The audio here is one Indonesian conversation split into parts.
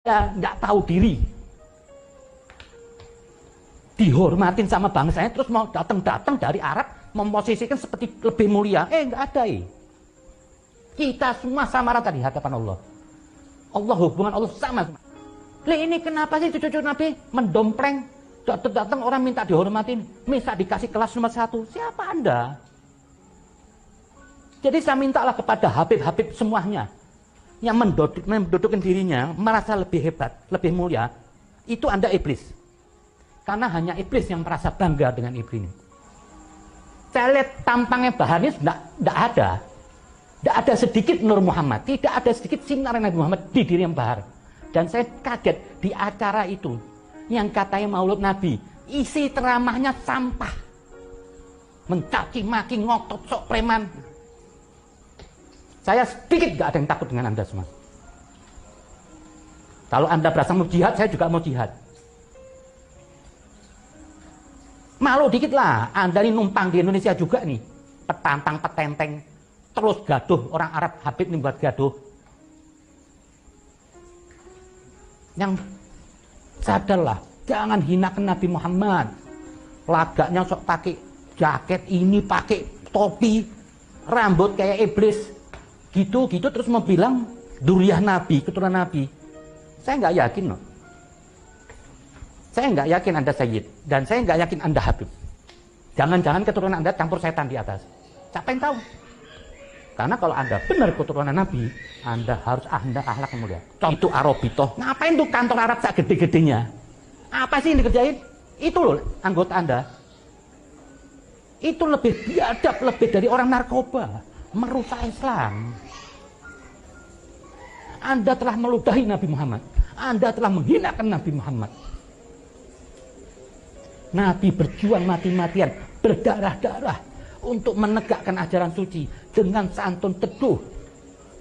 nggak tahu diri, dihormatin sama bangsanya, terus mau datang dari Arab memposisikan seperti lebih mulia. Nggak ada. Kita semua sama rata di hadapan Allah. Allah, hubungan Allah sama. Ini kenapa sih cucu-cucu Nabi mendompleng, datang orang minta dihormatin, minta dikasih kelas nomor 1. Siapa Anda? Jadi saya mintalah kepada Habib-Habib semuanya yang mendudukkan dirinya, merasa lebih hebat, lebih mulia, itu Anda iblis. Karena hanya iblis yang merasa bangga dengan iblis ini. Saya lihat tampangnya Baharis, tidak ada. Tidak ada sedikit Nur Muhammad, tidak ada sedikit sinar Nabi Muhammad di diri yang Bahar. Dan saya kaget di acara itu, yang katanya Maulud Nabi, isi ceramahnya sampah. Mencaci maki, ngotot, sok preman. Saya sedikit gak ada yang takut dengan Anda semua. Kalau Anda berasa mau jihad, saya juga mau jihad. Malu dikit lah, Anda ini numpang di Indonesia juga nih. Petantang, petenteng, terus gaduh, orang Arab Habib nih buat gaduh. Yang sadarlah, jangan hinakan Nabi Muhammad. Lagaknya sok pakai jaket ini, pakai topi, rambut kayak iblis. Gitu terus mau bilang duriyah Nabi, keturunan Nabi. Saya nggak yakin loh. Saya nggak yakin Anda Sayyid, dan saya nggak yakin Anda Habib. Jangan-jangan keturunan Anda campur setan di atas. Siapa yang tahu? Karena kalau Anda benar keturunan Nabi, Anda harus akhlak yang mulia. Itu Arabitoh. Ngapain tuh kantor Arab sak gede-gedenya? Apa sih yang dikerjain? Itu loh anggota Anda. Itu lebih biadab, lebih dari orang narkoba. Merusak Islam. Anda telah meludahi Nabi Muhammad. Anda telah menghinakan Nabi Muhammad. Nabi berjuang mati-matian, berdarah-darah untuk menegakkan ajaran suci dengan santun teduh.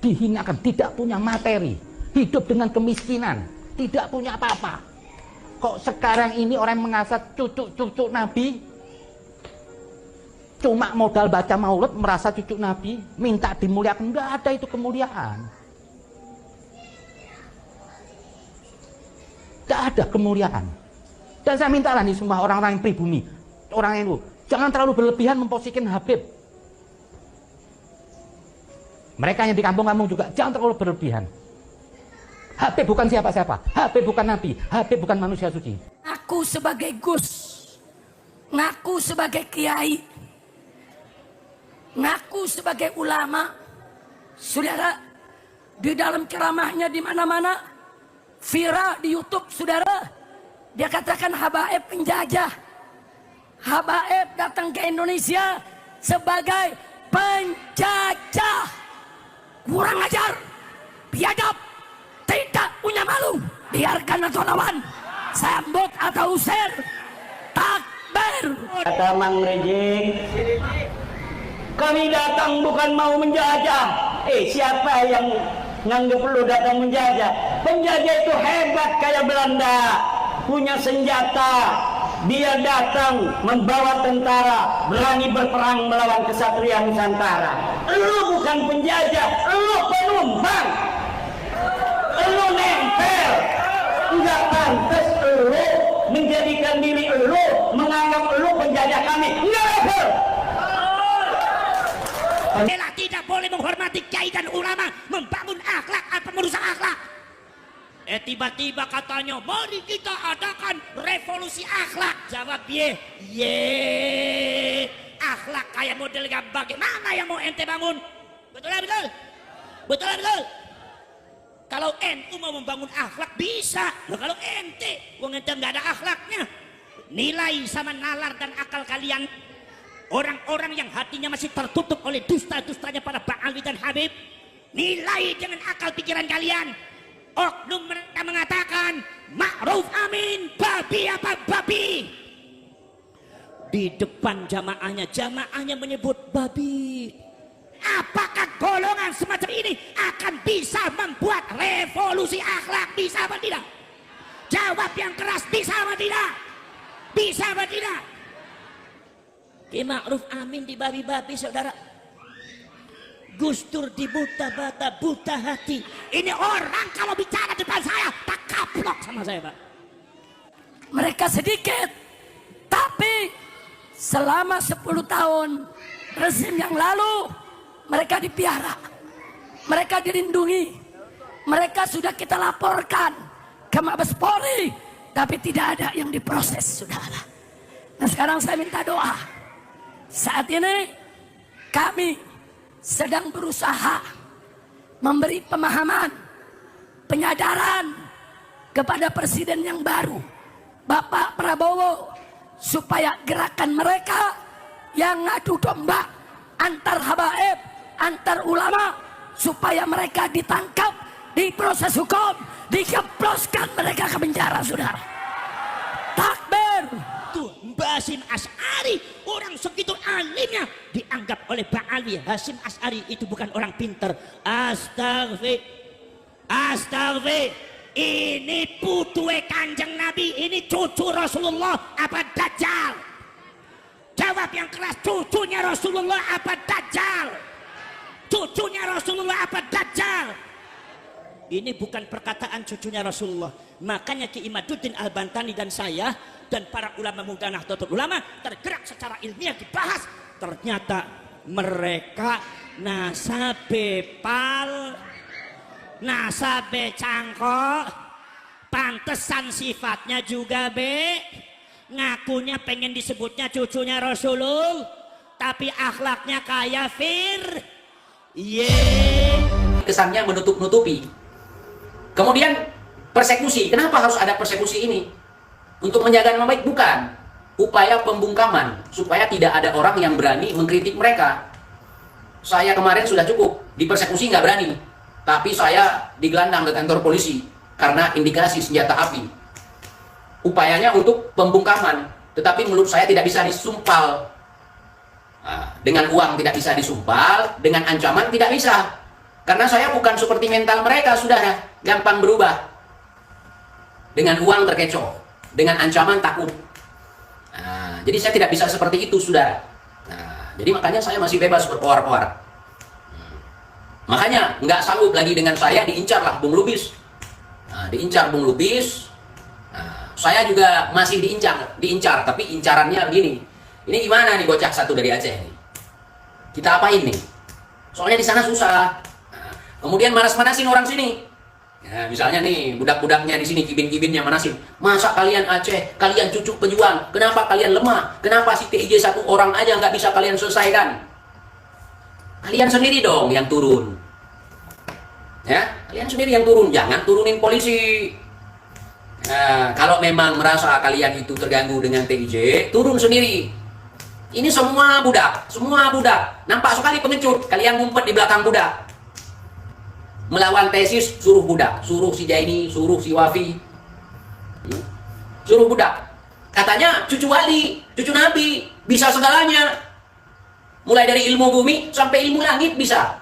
Dihinakan, tidak punya materi, hidup dengan kemiskinan, tidak punya apa-apa. Kok sekarang ini orang mengasah cucu-cucu Nabi, cuma modal baca maulid merasa cucu Nabi, minta dimuliakan. Enggak ada itu kemuliaan. Enggak ada kemuliaan. Dan saya mintalah nih semua orang-orang yang pribumi, orang yang itu, jangan terlalu berlebihan memposisikan Habib. Mereka yang di kampung-kampung juga jangan terlalu berlebihan. Habib bukan siapa-siapa, Habib bukan Nabi, Habib bukan manusia suci. Aku sebagai Gus, ngaku sebagai kiai, ngaku sebagai ulama, saudara, di dalam ceramahnya di mana-mana, viral di YouTube, saudara. Dia katakan Habaib penjajah. Habaib datang ke Indonesia sebagai penjajah. Kurang ajar, biadab, tidak punya malu. Biarkan atau lawan, sambut atau usir, takbir. Kata Mang Rejik, kami datang bukan mau menjajah. Siapa yang nganggep lu datang menjajah? Penjajah itu hebat kayak Belanda, punya senjata. Dia datang membawa tentara, berani berperang melawan kesatria Nusantara. Lu bukan penjajah, lu penumpang. Lu nempel. Enggak pantas lu menjadikan diri lu, menganggap lu penjajah kami. Enggak level. Bela tidak boleh menghormati kiai dan ulama, membangun akhlak atau merusak akhlak. Tiba-tiba katanya, mari kita adakan revolusi akhlak. Jawab ye, akhlak kayak model bagaimana yang mau ente bangun? Betul lah, betul? Betul lah, betul? Kalau NU mau membangun akhlak bisa. Nah, kalau ente, wong ente nggak ada akhlaknya. Nilai sama nalar dan akal kalian, orang-orang yang hatinya masih tertutup oleh dusta-dustanya para Ba'ali dan Habib, nilai dengan akal pikiran kalian. Oknum mereka mengatakan Ma'ruf Amin babi apa babi. Di depan jamaahnya menyebut babi. Apakah golongan semacam ini akan bisa membuat revolusi akhlak? Bisa apa tidak? Jawab yang keras, bisa apa tidak? Bisa apa tidak? Ki Ma'ruf Amin di babi-babi, saudara. Gus Dur di buta-bata, buta hati. Ini orang kalau bicara depan saya tak sama saya, Pak. Mereka sedikit, tapi selama 10 tahun rezim yang lalu mereka dipiara, mereka dilindungi, mereka sudah kita laporkan ke Mabes Polri, tapi tidak ada yang diproses, saudara. Nah sekarang saya minta doa. Saat ini kami sedang berusaha memberi pemahaman, penyadaran kepada presiden yang baru, Bapak Prabowo, supaya gerakan mereka yang ngadu domba antar habaib, antar ulama, supaya mereka ditangkap, diproses hukum, dikeploskan mereka ke penjara, saudara. Takbir. Tuh, Mbak Hasyim Asy'ari, orang segitu alimnya, dianggap oleh Bang Alwi Hasyim Asy'ari itu bukan orang pinter. Astagfir, ini putue Kanjeng Nabi, ini cucu Rasulullah apa Dajjal? Jawab yang keras, cucunya Rasulullah apa Dajjal? Cucunya Rasulullah apa Dajjal? Ini bukan perkataan cucunya Rasulullah. Makanya Ki Imaduddin Al-Bantani dan saya dan para ulama muda Nahdlatul Ulama tergerak secara ilmiah dibahas. Ternyata mereka nasabe cangkok, pantesan sifatnya juga ngakunya pengen disebutnya cucunya Rasulullah, tapi akhlaknya kayak kesannya menutup-nutupi. Kemudian persekusi. Kenapa harus ada persekusi ini? Untuk menjaga nama baik? Bukan. Upaya pembungkaman supaya tidak ada orang yang berani mengkritik mereka. Saya kemarin sudah cukup dipersekusi, nggak berani, tapi saya digelandang ke kantor polisi karena indikasi senjata api. Upayanya untuk pembungkaman, tetapi menurut saya tidak bisa disumpal. Nah, dengan uang tidak bisa disumpal, dengan ancaman tidak bisa. Karena saya bukan seperti mental mereka, saudara, gampang berubah. Dengan uang terkecoh, dengan ancaman takut. Nah, jadi saya tidak bisa seperti itu, saudara. Nah, jadi makanya saya masih bebas berkoar-koar. Makanya nggak sanggup lagi dengan saya, diincar lah Bung Lubis. Nah, diincar Bung Lubis. Nah, saya juga masih diincar, tapi incarannya begini. Ini gimana nih bocah satu dari Aceh ini? Kita apain nih? Soalnya di sana susah. Nah, kemudian manas-manasin orang sini. Ya, misalnya nih budak-budaknya di sini, kibin-kibinnya manasin. Masa kalian Aceh, kalian cucuk pejuang? Kenapa kalian lemah? Kenapa si TIJ satu orang aja nggak bisa kalian selesaikan? Kalian sendiri dong yang turun. Ya, kalian sendiri yang turun. Jangan turunin polisi. Nah, kalau memang merasa kalian itu terganggu dengan TIJ, turun sendiri. Ini semua budak. Nampak sekali pengecut. Kalian ngumpet di belakang budak. Melawan tesis, suruh budak. Suruh si Jaini, suruh si Wafi. Suruh budak. Katanya cucu wali, cucu nabi, bisa segalanya. Mulai dari ilmu bumi sampai ilmu langit bisa.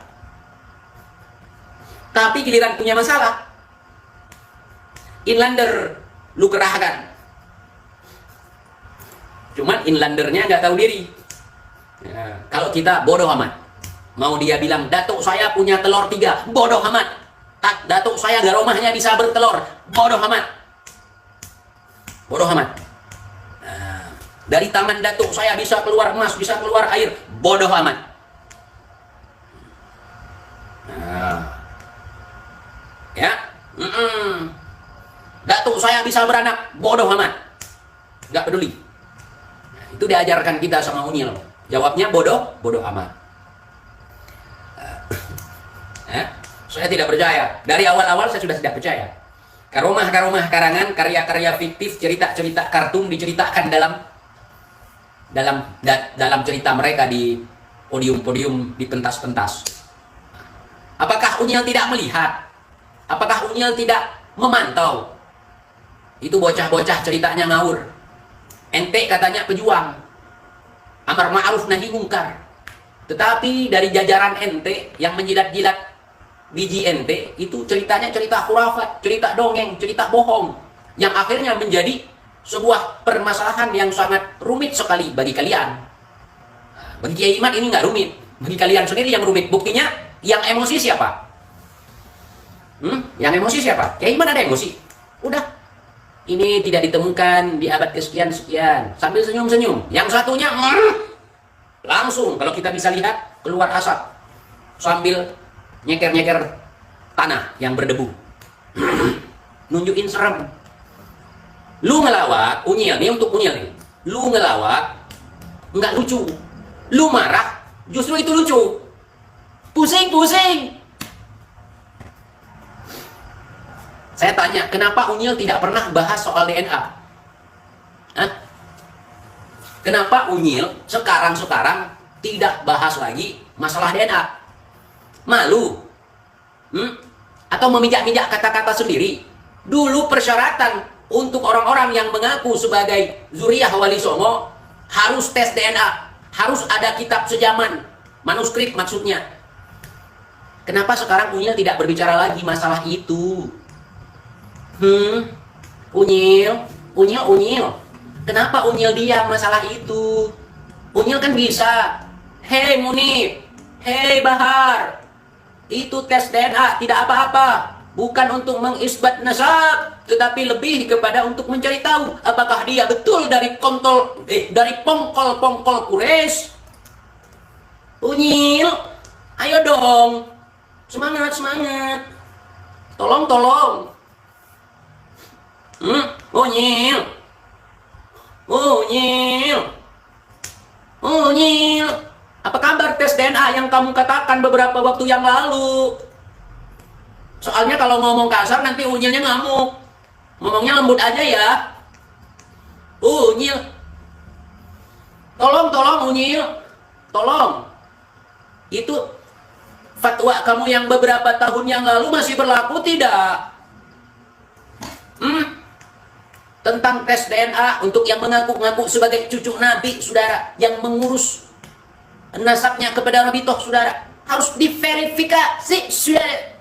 Tapi giliran punya masalah, inlander lu kerahkan. Cuman inlandernya nggak tahu diri. Ya, kalau kita bodoh amat. Mau dia bilang, datuk saya punya telur 3, bodoh amat. Tak, datuk saya garomahnya bisa bertelur, bodoh amat. Bodoh amat. Nah, dari tangan datuk saya bisa keluar emas, bisa keluar air, bodoh amat. Nah, ya, datuk saya bisa beranak, bodoh amat. Nggak peduli. Nah, itu diajarkan kita sama Unyil. Jawabnya bodoh amat. Saya tidak percaya. Dari awal-awal saya sudah tidak percaya. Karomah-karomah karangan, karya-karya fiktif, cerita-cerita kartun diceritakan dalam cerita mereka di podium-podium, di pentas-pentas. Apakah Unyil tidak melihat? Apakah Unyil tidak memantau? Itu bocah-bocah ceritanya ngawur. Ente katanya pejuang, amar ma'ruf nahi mungkar. Tetapi dari jajaran ente yang menjilat-jilat biji ente itu ceritanya cerita khurafat, cerita dongeng, cerita bohong, yang akhirnya menjadi sebuah permasalahan yang sangat rumit sekali bagi kalian. Bagi Kiai Iman ini nggak rumit, bagi kalian sendiri yang rumit. Buktinya yang emosi siapa? Yang emosi siapa? Kiai Iman ada emosi? Udah, ini tidak ditemukan di abad kesekian-sekian. Sambil senyum-senyum. Yang satunya langsung kalau kita bisa lihat keluar asap sambil nyeker-nyeker tanah yang berdebu. Nunjukin serem. Lu ngelawak, unyil nih, untuk unyil nih. Lu ngelawak nggak lucu. Lu marah justru itu lucu. Pusing. Saya tanya, kenapa Unyil tidak pernah bahas soal DNA? Hah? Kenapa Unyil sekarang tidak bahas lagi masalah DNA? Malu? Atau memijak-mijak kata-kata sendiri? Dulu persyaratan untuk orang-orang yang mengaku sebagai Zuriyah Wali Songo harus tes DNA, harus ada kitab sejaman, manuskrip maksudnya. Kenapa sekarang Unyil tidak berbicara lagi masalah itu? Unyil. Kenapa Unyil diam masalah itu? Unyil kan bisa. Hei Munib, hei Bahar, itu tes DNA tidak apa-apa. Bukan untuk mengisbat nasab, tetapi lebih kepada untuk mencari tahu apakah dia betul dari pongkol Quraisy. Unyil, ayo dong, semangat. Tolong. Unyil, apa kabar tes DNA yang kamu katakan beberapa waktu yang lalu? Soalnya kalau ngomong kasar nanti Unyilnya ngamuk. Ngomongnya lembut aja ya. Unyil, tolong Unyil, tolong. Itu fatwa kamu yang beberapa tahun yang lalu masih berlaku tidak? Tentang tes DNA untuk yang mengaku-ngaku sebagai cucu Nabi, saudara, yang mengurus nasabnya kepada Nabi Toh, saudara, harus diverifikasi, saudara,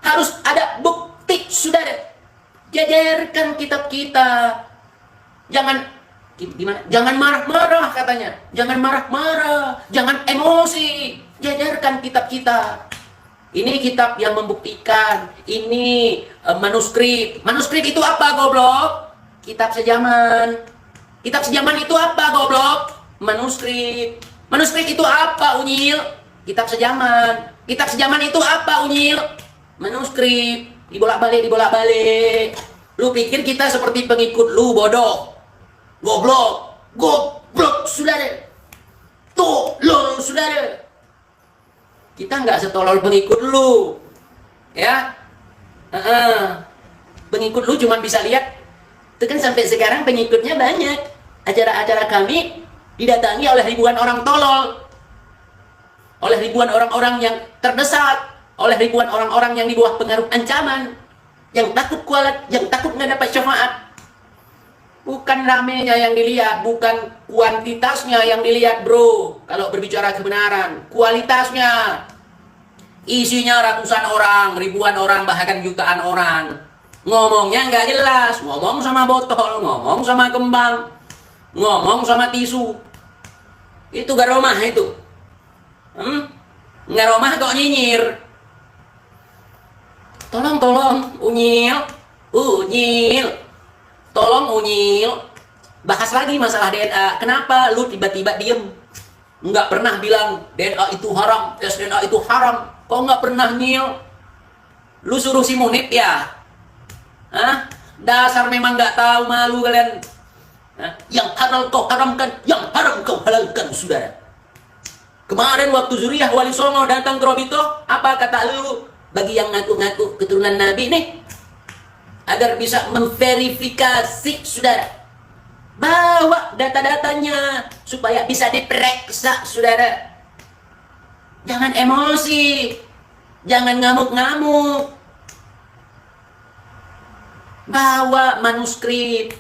harus ada bukti, saudara. Jajarkan kitab kita, jangan marah-marah katanya, jangan marah-marah, jangan emosi, jajarkan kitab kita. Ini kitab yang membuktikan, ini manuskrip. Manuskrip itu apa, goblok? Kitab sejaman. Kitab sejaman itu apa, goblok? Manuskrip. Manuskrip itu apa, Unyil? Kitab sejaman. Kitab sejaman itu apa, Unyil? Manuskrip. Dibolak-balik. Lu pikir kita seperti pengikut lu, bodoh? Goblok, saudara. Tolol, saudara. Kita nggak setolol pengikut lu, ya. Pengikut lu cuma bisa lihat, itu kan sampai sekarang pengikutnya banyak. Acara-acara kami didatangi oleh ribuan orang tolol, oleh ribuan orang-orang yang terdesak, oleh ribuan orang-orang yang di bawah pengaruh ancaman, yang takut kualat, yang takut nggak dapat syafaat. Bukan ramenya yang dilihat, bukan kuantitasnya yang dilihat, bro. Kalau berbicara kebenaran, kualitasnya. Isinya ratusan orang, ribuan orang, bahkan jutaan orang. Ngomongnya nggak jelas, ngomong sama botol, ngomong sama kembang, ngomong sama tisu. Itu gak romah itu. Nggak romah kok nyinyir. Tolong, Unyil. Tolong Unyil, bahas lagi masalah DNA. Kenapa lu tiba-tiba diem? Nggak pernah bilang DNA itu haram, tes DNA itu haram. Kok nggak pernah, Nyil? Lu suruh si Munib ya? Hah? Dasar memang nggak tahu, malu kalian. Hah? Yang halal kau haramkan, yang haram kau halalkan, saudara. Kemarin waktu Zuriyah Wali Songo datang ke Robito, apa kata lu? Bagi yang ngaku-ngaku keturunan Nabi nih, agar bisa memverifikasi, saudara, bawa data-datanya supaya bisa diperiksa, saudara. Jangan emosi, jangan ngamuk-ngamuk. Bawa manuskrip.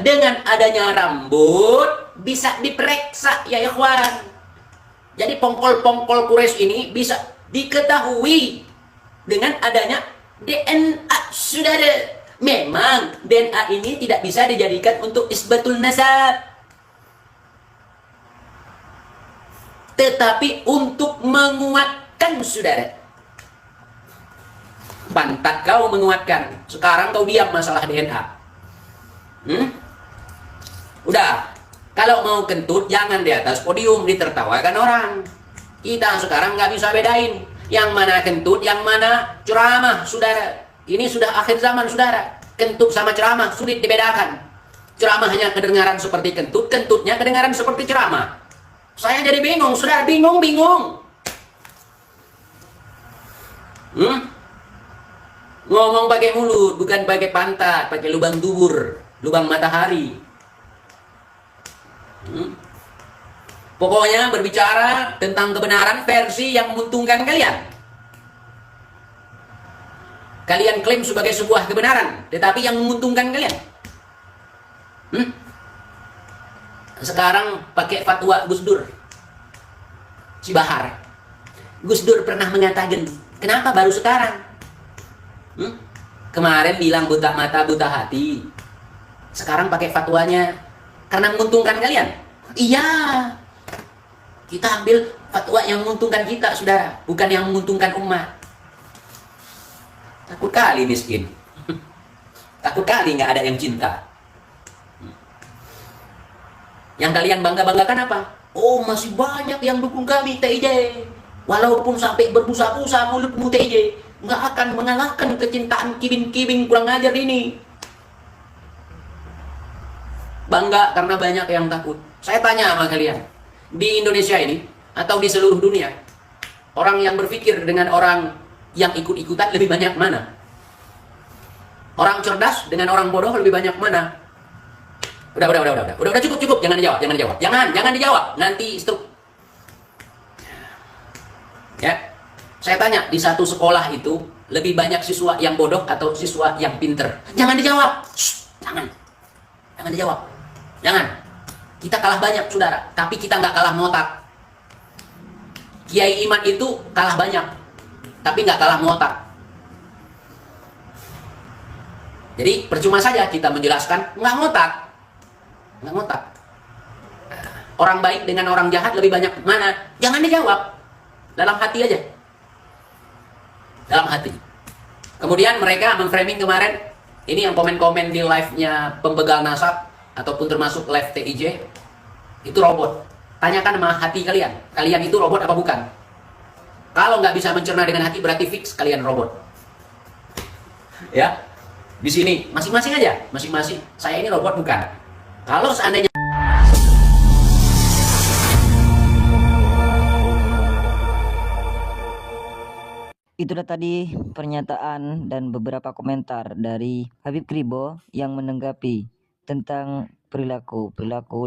Dengan adanya rambut bisa diperiksa, ya ikhwan. Jadi pongkol-pongkol Quraisy ini bisa diketahui dengan adanya DNA, saudara. Memang DNA ini tidak bisa dijadikan untuk isbatul nasab, tetapi untuk menguatkan, saudara. Pantat kau menguatkan. Sekarang kau diam masalah DNA. Udah. Kalau mau kentut, jangan di atas podium ditertawakan orang. Kita sekarang nggak bisa bedain yang mana kentut, yang mana ceramah, saudara. Ini sudah akhir zaman, saudara. Kentut sama ceramah sulit dibedakan. Ceramahnya kedengaran seperti kentut, kentutnya kedengaran seperti ceramah. Saya jadi bingung, saudara, bingung. Ngomong pakai mulut, bukan pakai pantat, pakai lubang dubur, lubang matahari. Pokoknya berbicara tentang kebenaran versi yang menguntungkan kalian. Kalian klaim sebagai sebuah kebenaran, tetapi yang menguntungkan kalian. Sekarang pakai fatwa Gus Dur. Si Bahar. Gus Dur pernah mengatakan, kenapa baru sekarang? Kemarin bilang buta mata, buta hati. Sekarang pakai fatwanya karena menguntungkan kalian. Iya. Kita ambil fatwa yang menguntungkan kita, saudara, bukan yang menguntungkan umat. Takut kali miskin. Takut kali nggak ada yang cinta. Yang kalian bangga-banggakan apa? Oh, masih banyak yang dukung kami, TIJ. Walaupun sampai berbusa-busa mulutmu, TIJ, nggak akan mengalahkan kecintaan kibing-kibing kurang ajar ini. Bangga karena banyak yang takut. Saya tanya sama kalian, di Indonesia ini atau di seluruh dunia, orang yang berpikir dengan orang yang ikut-ikutan lebih banyak mana? Orang cerdas dengan orang bodoh lebih banyak mana? Udah cukup, jangan dijawab, nanti stroke. Ya, saya tanya, di satu sekolah itu lebih banyak siswa yang bodoh atau siswa yang pinter? Jangan dijawab. Jangan dijawab. Jangan. Kita kalah banyak, saudara, tapi kita nggak kalah ngotak. Kiai Iman itu kalah banyak, tapi nggak kalah ngotak. Jadi percuma saja kita menjelaskan nggak ngotak. Orang baik dengan orang jahat lebih banyak mana? Jangan dijawab. Dalam hati aja. Dalam hati. Kemudian mereka memframing kemarin, ini yang komen-komen di live-nya pembegal nasab ataupun termasuk live TIJ, itu robot. Tanyakan sama hati kalian. Kalian itu robot apa bukan? Kalau nggak bisa mencerna dengan hati, berarti fix kalian robot. Ya, di sini masing-masing aja, masing-masing. Saya ini robot bukan? Kalau seandainya itulah tadi pernyataan dan beberapa komentar dari Habib Kribo yang menanggapi tentang perilaku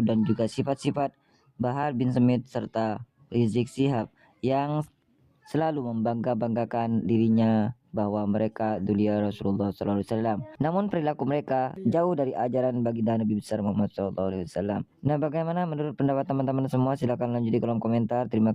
dan juga sifat-sifat Bahar bin Smith serta Rizik Syihab yang selalu membangga-banggakan dirinya bahwa mereka dulia Rasulullah SAW. Namun perilaku mereka jauh dari ajaran baginda Nabi besar Muhammad SAW. Nah, bagaimana menurut pendapat teman-teman semua? Silakan lanjut di kolom komentar. Terima kasih.